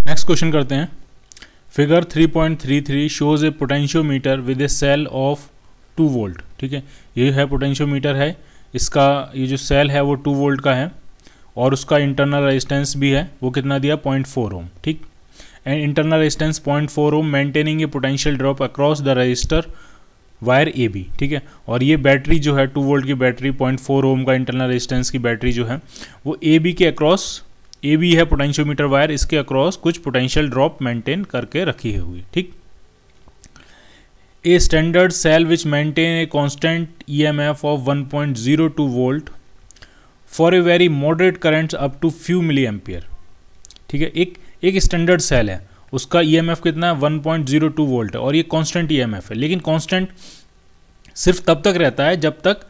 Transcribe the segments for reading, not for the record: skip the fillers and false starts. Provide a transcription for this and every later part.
Next question करते हैं। Figure 3.33 shows a potentiometer with a cell of 2 volt. ठीक है, ये है पोटेंशियोमीटर है, इसका ये जो सेल है वो 2 वोल्ट का है और उसका इंटरनल रेजिस्टेंस भी है, वो कितना दिया 0.4 ओम। ठीक, and internal resistance 0.4 ohm maintaining a potential drop across the resistor wire A B. ठीक है, और ये बैटरी जो है 2 वोल्ट की बैटरी 0.4 ओम का इंटरनल रेजिस्टेंस की बैटरी जो है वो ए बी के अक्रॉस, ए बी है पोटेंशियोमीटर वायर, इसके अक्रॉस कुछ पोटेंशियल ड्रॉप मेंटेन करके रखी है हुई। ठीक, a standard cell which maintain a constant EMF of 1.02 volt for a very moderate currents up to few milliampere. ठीक है, एक स्टैंडर्ड सेल है, उसका ईएमएफ कितना है 1.02 वोल्ट है और ये कांस्टेंट ईएमएफ है, लेकिन कांस्टेंट सिर्फ तब तक रहता है जब तक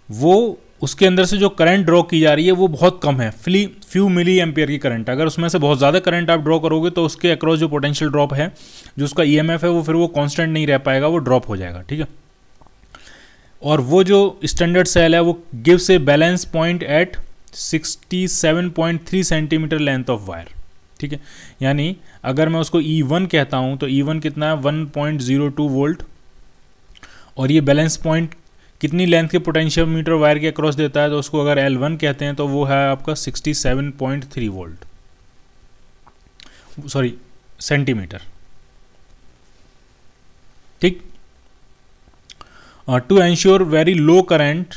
वो उसके अंदर से जो करंट ड्रॉ की जा रही है वो बहुत कम है, फ्यू मिली एम्पियर की करंट। अगर उसमें से बहुत ज़्यादा करंट आप ड्रॉ करोगे तो उसके अक्रॉस जो पोटेंशियल ड्रॉप है, जो उसका ईएमएफ है, वो फिर वो कांस्टेंट नहीं रह पाएगा, वो ड्रॉप हो जाएगा। ठीक है, और वो जो स्टैंडर्ड सेल है वो gives a balance point at 67.3 centimetre length of wire. ठीक है, यानी अगर मैं उसको E1 कहता हूँ तो E1 कितना है 1.02 वोल्ट और ये बैलेंस पॉइंट कितनी लेंथ के पोटेंशियोमीटर वायर के अक्रॉस देता है, तो उसको अगर L1 कहते हैं तो वो है आपका 67.3 वोल्ट, सॉरी सेंटीमीटर। ठीक, to ensure very low current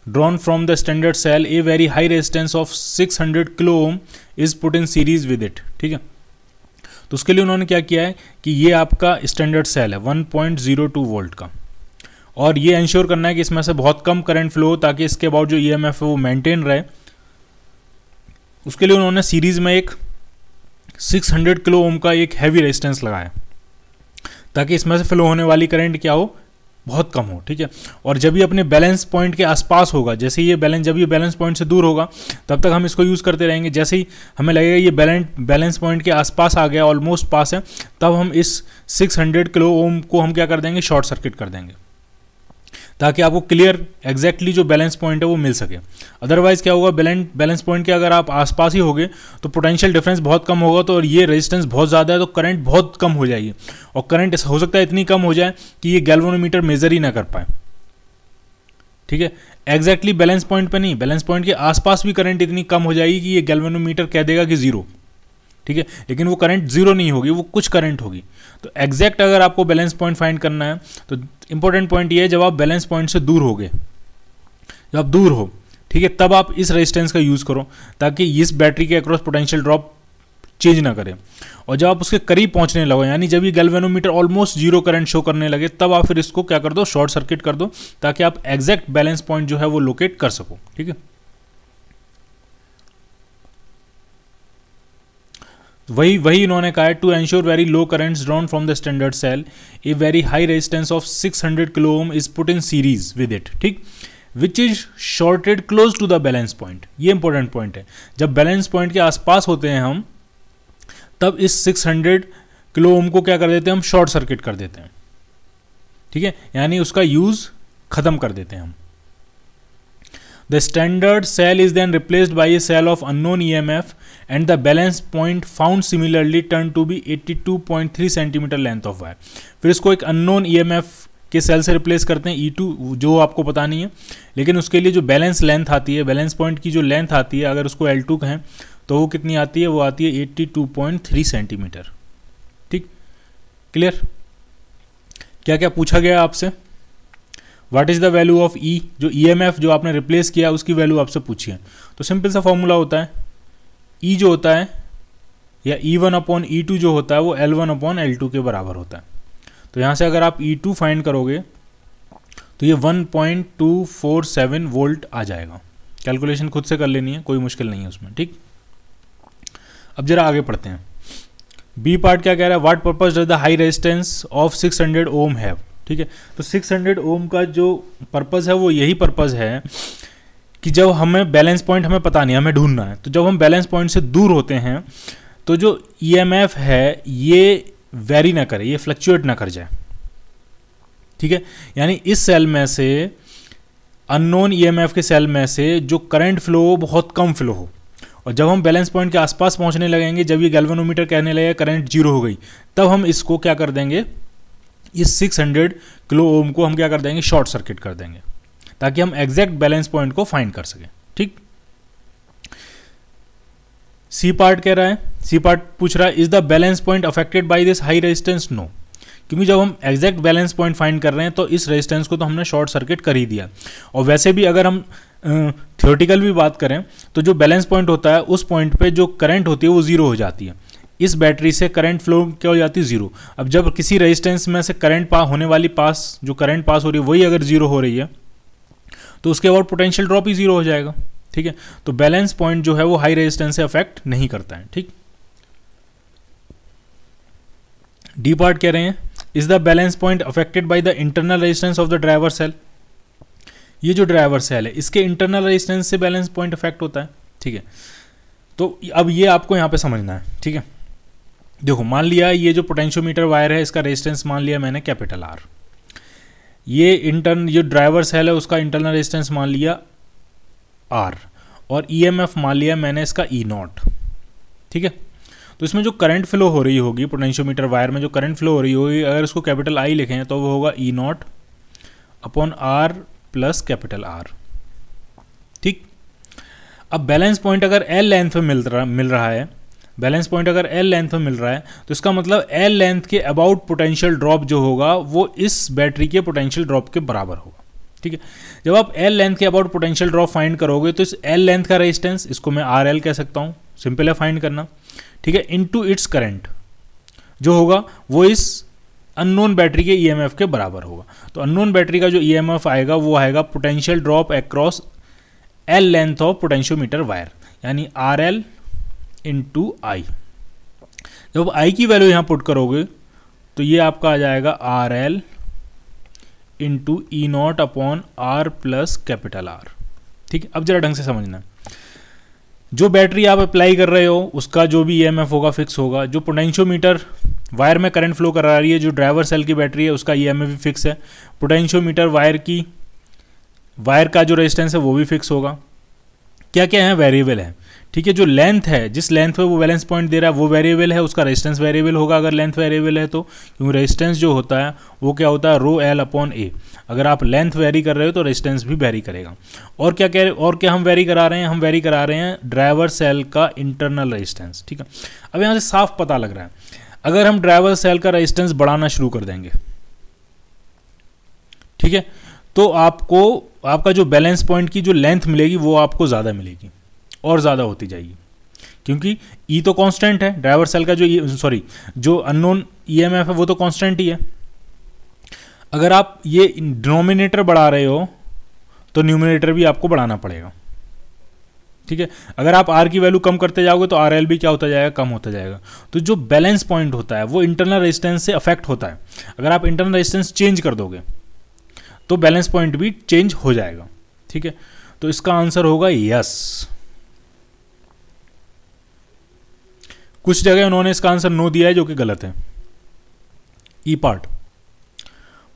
drawn from the standard cell a very high resistance of 600 kilo ohm is put in series with it. ठीक है, तो उसके लिए उन्होंने क्या किया है कि ये आपका स्टैंडर्ड सेल है 1.02 वोल्ट का, और ये इंश्योर करना है कि इसमें से बहुत कम करंट फ्लो हो ताकि इसके बाद जो ईएमएफ है वो मेंटेन रहे। उसके लिए उन्होंने सीरीज में एक 600 किलो ओम का एक हैवी रेजिस्टेंस लगाया ताकि इसमें से फ्लो होने वाली करंट क्या हो, बहुत कम हो। ठीक है, और जब ये अपने बैलेंस पॉइंट के आसपास होगा, जैसे ये जब ये बैलेंस पॉइंट से दूर होगा तब तक हम इसको यूज़ करते रहेंगे। जैसे ही हमें लगेगा ये बैलेंस पॉइंट के आसपास आ गया, ऑलमोस्ट पास है, तब हम इस 600 किलो ओम को हम क्या कर देंगे, शॉर्ट सर्किट कर देंगे ताकि आपको क्लियर एग्जैक्टली जो बैलेंस पॉइंट है वो मिल सके। अदरवाइज क्या होगा, बैलेंस पॉइंट के अगर आप आसपास ही होगे तो पोटेंशियल डिफरेंस बहुत कम होगा, तो और ये रेजिस्टेंस बहुत ज़्यादा है तो करंट बहुत कम हो जाएगी, और करंट हो सकता है इतनी कम हो जाए कि ये गैल्वेनोमीटर मेजर ही ना कर पाए। ठीक है, एग्जैक्टली बैलेंस पॉइंट पे नहीं, बैलेंस पॉइंट के आसपास भी करंट इतनी कम हो जाएगी कि ये गैल्वेनोमीटर कह देगा कि जीरो। ठीक है, लेकिन वो करंट जीरो नहीं होगी, वो कुछ करंट होगी। तो एग्जैक्ट अगर आपको बैलेंस पॉइंट फाइंड करना है तो इंपॉर्टेंट पॉइंट ये है, जब आप बैलेंस पॉइंट से दूर होगे, जब आप दूर हो, ठीक है, तब आप इस रेजिस्टेंस का यूज़ करो ताकि इस बैटरी के अक्रॉस पोटेंशियल ड्रॉप चेंज ना करे। और जब आप उसके करीब पहुंचने लगो, यानी जब ये galvanometer almost zero current show करने लगे, तब आप फिर इसको क्या कर दो, शॉर्ट सर्किट कर दो ताकि आप एग्जैक्ट बैलेंस पॉइंट जो है वो लोकेट कर सको। ठीक है, वही इन्होंने कहा है, to ensure very low currents drawn from the standard cell a very high resistance of 600 kilo ohm is put in series with it. ठीक, which is shorted close to the balance point. ये important point है, जब balance point के आसपास होते हैं हम, तब इस 600 किलो ओम को क्या कर देते हैं, हम शॉर्ट सर्किट कर देते हैं। ठीक है, यानी उसका यूज खत्म कर देते हैं हम। The standard cell is then replaced by a cell of unknown EMF and the balance point found similarly turned to be 82.3 centimeter length of wire। फिर इसको एक unknown EMF के सेल से रिप्लेस करते हैं E2, जो आपको पता नहीं है, लेकिन उसके लिए जो बैलेंस लेंथ आती है, बैलेंस पॉइंट की जो लेंथ आती है, अगर उसको L2 कहें तो वो कितनी आती है, वो आती है 82.3 सेंटीमीटर। ठीक, क्लियर। क्या क्या पूछा गया आपसे, what is the value of E, जो ईएमएफ जो आपने रिप्लेस किया उसकी वैल्यू आपसे पूछी है। तो सिंपल सा फॉर्मूला होता है, ई जो होता है या E1 अपॉन E2 जो होता है वो L1 अपॉन L2 के बराबर होता है। तो यहाँ से अगर आप E2 फाइंड करोगे तो ये 1.247 वोल्ट आ जाएगा। कैलकुलेशन खुद से कर लेनी है, कोई मुश्किल नहीं है उसमें। ठीक, अब जरा आगे पढ़ते हैं। बी पार्ट क्या कह रहा है, what purpose does the high resistance of 600 ohm have. ठीक है, तो 600 ओम का जो पर्पज़ है वो यही पर्पज़ है कि जब हमें बैलेंस पॉइंट हमें पता नहीं, हमें ढूंढना है, तो जब हम बैलेंस पॉइंट से दूर होते हैं तो जो ईएमएफ है ये वेरी ना करे, ये फ्लक्चुएट ना कर जाए। ठीक है, यानी इस सेल में से, अननोन ईएमएफ के सेल में से जो करंट फ्लो हो बहुत कम फ्लो हो, और जब हम बैलेंस पॉइंट के आसपास पहुंचने लगेंगे, जब ये गैल्वेनोमीटर कहने लगेगा करंट 0 हो गई, तब हम इसको क्या कर देंगे, इस 600 किलो ओम को हम क्या कर देंगे, शॉर्ट सर्किट कर देंगे, ताकि हम एग्जैक्ट बैलेंस पॉइंट को फाइंड कर सकें। ठीक। सी पार्ट कह रहा है, सी पार्ट पूछ रहा है is the balance point affected by this high resistance? No, क्योंकि जब हम एग्जैक्ट बैलेंस पॉइंट फाइंड कर रहे हैं तो इस रेजिस्टेंस को तो हमने शॉर्ट सर्किट कर ही दिया। और वैसे भी अगर हम थियोरेटिकल भी बात करें तो जो बैलेंस पॉइंट होता है उस पॉइंट पे जो करंट होती है वो 0 हो जाती है। इस बैटरी से करंट फ्लो क्या हो जाती है, 0। अब जब किसी रेजिस्टेंस में से करंट होने वाली पास, जो करंट पास हो रही है वही अगर 0 हो रही है तो उसके बाद पोटेंशियल ड्रॉप ही 0 हो जाएगा। ठीक है, तो बैलेंस पॉइंट जो है वो हाई रेजिस्टेंस से अफेक्ट नहीं करता है। ठीक। डी पार्ट कह रहे हैं is the balance point affected by the internal resistance of the driver cell? ये जो ड्राइवर सेल है इसके इंटरनल रेजिस्टेंस से बैलेंस पॉइंट अफेक्ट होता है। ठीक है, तो अब ये आपको यहां पे समझना है। ठीक है, देखो मान लिया ये जो पोटेंशियोमीटर वायर है इसका रेजिस्टेंस मान लिया मैंने कैपिटल आर, ये ड्राइवर सेल है उसका इंटरनल रेजिस्टेंस मान लिया आर, और ईएमएफ मान लिया मैंने इसका ई नॉट। ठीक है, तो इसमें जो करंट फ्लो हो रही होगी पोटेंशियोमीटर वायर में, जो करंट फ्लो हो रही होगी, अगर उसको कैपिटल आई लिखें तो वो होगा E not upon R plus capital R. ठीक। अब बैलेंस पॉइंट अगर एल लेंथ में मिल रहा है, बैलेंस पॉइंट अगर एल लेंथ में मिल रहा है तो इसका मतलब एल लेंथ के अबाउट पोटेंशियल ड्रॉप जो होगा वो इस बैटरी के पोटेंशियल ड्रॉप के बराबर होगा। ठीक है, जब आप एल लेंथ के अबाउट पोटेंशियल ड्रॉप फाइंड करोगे तो इस एल लेंथ का रेजिस्टेंस, इसको मैं आर एल कह सकता हूँ, सिंपल है फाइंड करना। ठीक है, इनटू इट्स करंट जो होगा वो इस अननोन बैटरी के ईएमएफ के बराबर होगा। तो अननोन बैटरी का जो ईएमएफ आएगा वो आएगा potential drop across L length of potentiometer wire, यानी आर एल इंटू आई। जब आई की वैल्यू यहां पुट करोगे तो ये आपका आ जाएगा R L into E not upon R plus capital R. ठीक है, अब जरा ढंग से समझना, जो बैटरी आप अप्लाई कर रहे हो उसका जो भी ईएमएफ होगा फिक्स होगा, जो पोटेंशियोमीटर वायर में करंट फ्लो करा रही है जो ड्राइवर सेल की बैटरी है उसका ईएमएफ भी फिक्स है, पोटेंशियोमीटर वायर का जो रेजिस्टेंस है वो भी फिक्स होगा। क्या क्या है, वेरिएबल है। ठीक है, जो लेंथ है, जिस लेंथ पे वो बैलेंस पॉइंट दे रहा है वो वेरिएबल है, उसका रेजिस्टेंस वेरिएबल होगा अगर लेंथ वेरिएबल है तो, क्योंकि रेजिस्टेंस जो होता है वो क्या होता है, रो एल अपॉन ए। अगर आप लेंथ वेरी कर रहे हो तो रेजिस्टेंस भी वेरी करेगा। और क्या हम वेरी करा रहे हैं, हम वेरी करा रहे हैं ड्राइवर सेल का इंटरनल रेजिस्टेंस। ठीक है, अब यहाँ से साफ पता लग रहा है, अगर हम ड्राइवर सेल का रेजिस्टेंस बढ़ाना शुरू कर देंगे, ठीक है, तो आपका जो बैलेंस पॉइंट की जो लेंथ मिलेगी वो आपको ज़्यादा मिलेगी और ज़्यादा होती जाएगी, क्योंकि ई तो कांस्टेंट है, ड्राइवर सेल का जो अननोन ईएमएफ है वो तो कांस्टेंट ही है। अगर आप ये डिनोमिनेटर बढ़ा रहे हो तो न्यूमिनेटर भी आपको बढ़ाना पड़ेगा। ठीक है, अगर आप आर की वैल्यू कम करते जाओगे तो आर एल भी क्या होता जाएगा, कम होता जाएगा। तो जो बैलेंस पॉइंट होता है वो इंटरनल रेजिस्टेंस से अफेक्ट होता है। अगर आप इंटरनल रेजिस्टेंस चेंज कर दोगे तो बैलेंस पॉइंट भी चेंज हो जाएगा। ठीक है, तो इसका आंसर होगा यस। कुछ जगह उन्होंने इसका आंसर नो दिया है जो कि गलत है। E part,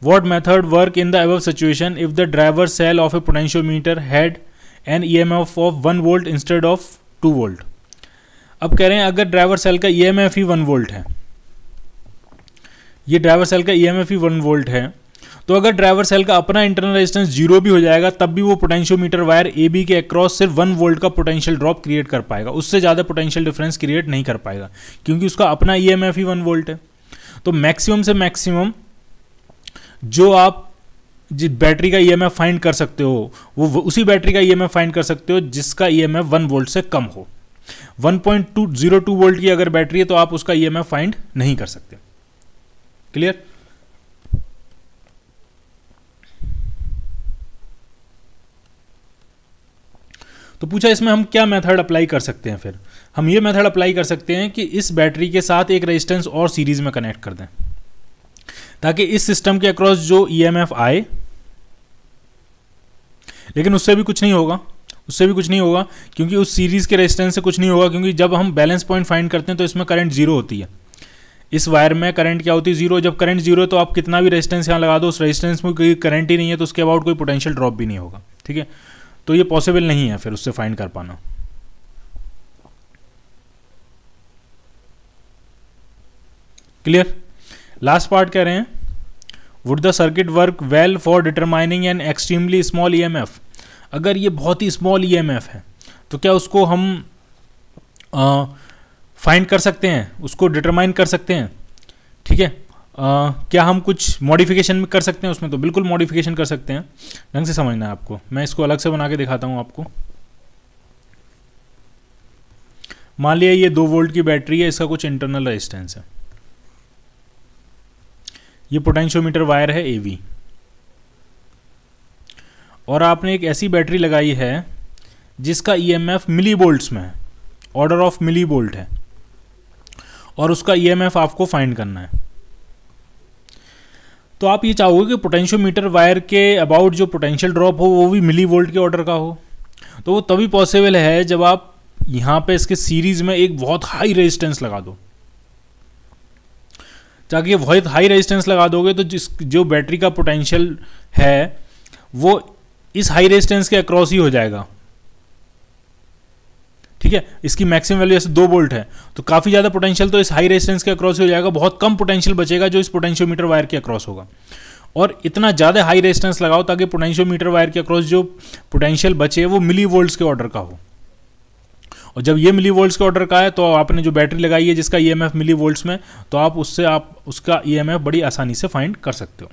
what method work in the above situation if the driver cell of a potentiometer had an EMF of 1 volt instead of 2 volt. अब कह रहे हैं अगर ड्राइवर सेल का ईएमएफ ही 1 वोल्ट है, ये ड्राइवर सेल का ईएमएफ ही 1 वोल्ट है, तो अगर ड्राइवर सेल का अपना इंटरनल रेजिस्टेंस 0 भी हो जाएगा तब भी वो पोटेंशियोमीटर वायर ए बी के अक्रॉस सिर्फ 1 वोल्ट का पोटेंशियल ड्रॉप क्रिएट कर पाएगा, उससे ज़्यादा पोटेंशियल डिफरेंस क्रिएट नहीं कर पाएगा, क्योंकि उसका अपना ईएमएफ ही 1 वोल्ट है। तो मैक्सिमम से मैक्सिमम जो आप जिस बैटरी का ईएमएफ फाइंड कर सकते हो वो उसी बैटरी का ईएमएफ फाइंड कर सकते हो जिसका ईएमएफ 1 वोल्ट से कम हो। 1.202 वोल्ट की अगर बैटरी है तो आप उसका ईएमएफ फाइंड नहीं कर सकते। क्लियर? तो पूछा इसमें हम क्या मेथड अप्लाई कर सकते हैं। फिर हम ये मेथड अप्लाई कर सकते हैं कि इस बैटरी के साथ एक रेजिस्टेंस और सीरीज में कनेक्ट कर दें, ताकि इस सिस्टम के अक्रॉस जो ईएमएफ आए, लेकिन उससे भी कुछ नहीं होगा, क्योंकि उस सीरीज के रेजिस्टेंस से कुछ नहीं होगा, क्योंकि जब हम बैलेंस पॉइंट फाइंड करते हैं तो इसमें करंट 0 होती है। इस वायर में करंट क्या होती है, 0। जब करंट 0 है तो आप कितना भी रेजिस्टेंस यहाँ लगा दो, उस रेजिस्टेंस में कोई करंट ही नहीं है तो उसके अबाउट कोई पोटेंशियल ड्रॉप भी नहीं होगा। ठीक है, तो ये पॉसिबल नहीं है फिर उससे फाइंड कर पाना। क्लियर। लास्ट पार्ट कह रहे हैं would the circuit work well for determining an extremely small EMF. अगर ये बहुत ही स्मॉल ईएमएफ है तो क्या उसको हम फाइंड कर सकते हैं, उसको डिटरमाइन कर सकते हैं, ठीक है। क्या हम कुछ मॉडिफिकेशन कर सकते हैं उसमें? तो बिल्कुल मॉडिफिकेशन कर सकते हैं। ढंग से समझना है आपको, मैं इसको अलग से बना के दिखाता हूं आपको। मान लिया ये 2 वोल्ट की बैटरी है, इसका कुछ इंटरनल रेजिस्टेंस है, ये पोटेंशियोमीटर वायर है एवी, और आपने एक ऐसी बैटरी लगाई है जिसका ईएमएफ मिली वोल्ट्स में है, ऑर्डर ऑफ मिली वोल्ट है, और उसका ईएमएफ आपको फाइंड करना है। तो आप ये चाहोगे कि पोटेंशियोमीटर वायर के अबाउट जो पोटेंशियल ड्रॉप हो वो भी मिली वोल्ट के ऑर्डर का हो। तो वो तभी पॉसिबल है जब आप यहाँ पे इसके सीरीज में एक बहुत हाई रेजिस्टेंस लगा दो। ताकि बहुत हाई रेजिस्टेंस लगा दोगे तो जो बैटरी का पोटेंशियल है वो इस हाई रेजिस्टेंस के अक्रॉस ही हो जाएगा, ठीक है। इसकी मैक्सिमम वैल्यू जैसे 2 वोल्ट है तो काफी ज्यादा पोटेंशियल तो इस हाई रेजिस्टेंस के अक्रॉस हो जाएगा, बहुत कम पोटेंशियल बचेगा जो इस पोटेंशियोमीटर वायर के अक्रॉस होगा। और इतना ज्यादा हाई रेजिस्टेंस लगाओ ताकि पोटेंशियोमीटर वायर के अक्रॉस जो पोटेंशियल बचे वो मिली वोल्ट्स के ऑर्डर का हो। और जब ये मिली वोल्ट्स के ऑर्डर का है तो आपने जो बैटरी लगाई है जिसका ईएमएफ मिली वोल्ट्स में, तो आप उसका ईएमएफ बड़ी आसानी से फाइंड कर सकते हो।